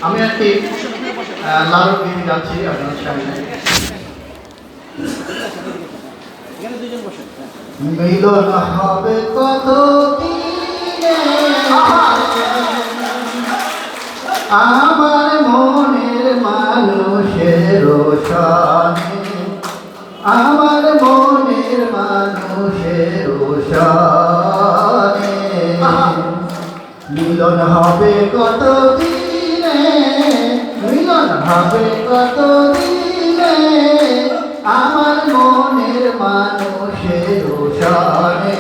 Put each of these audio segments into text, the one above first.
আমি একটি লালন গীতি গাচ্ছি আপনাদের সামনে। মিলন হবে কত দিনে আমার মনের মানুষের সানে, আমার মনের মানুষের সানে। মিলন হবে কত দিনে, মিলন হবে কত দিনে আমার মনের মানুষের সানে,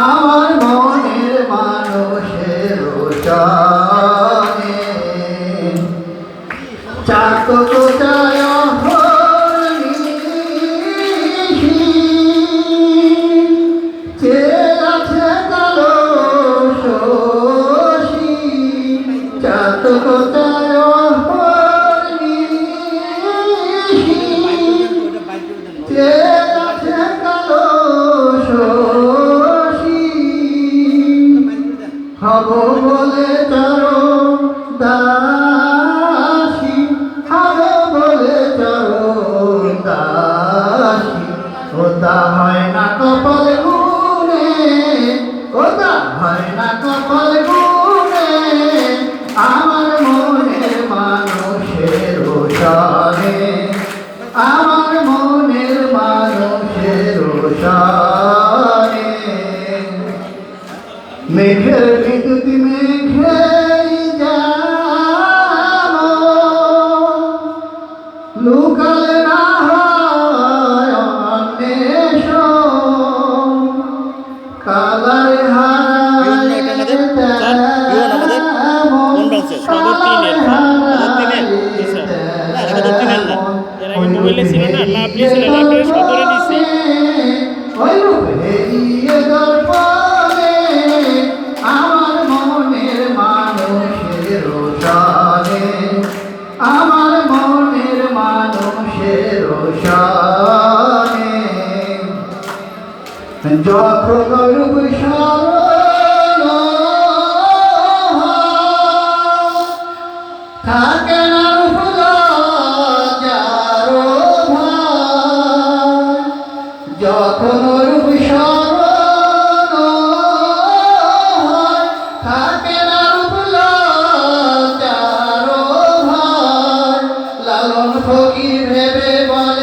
আমার মনের মানুষের সানে। চাতক চায় হব বলে চরণ দাসী, হব বলে চরণ দাসী। ওটা হয় না কপাল গুনে, ওটা হয় না কপাল গুনে আমার মনের মানুষের সানে, আমার মনের মানুষের সানে। মেঘের বিদ্যুৎ মেঘে যাব লুকালে না হয় অন্বেষণ, কালার হারায় আমার মনের মানুষের সানে, আমার মনের মানুষের সানে। যখন রূপ স্মরণ থাকে না লজ্জার ভয়, যখন রূপ স্মরণ থাকে না লজ্জার ভয়। লালন ফকির ভেবে বলে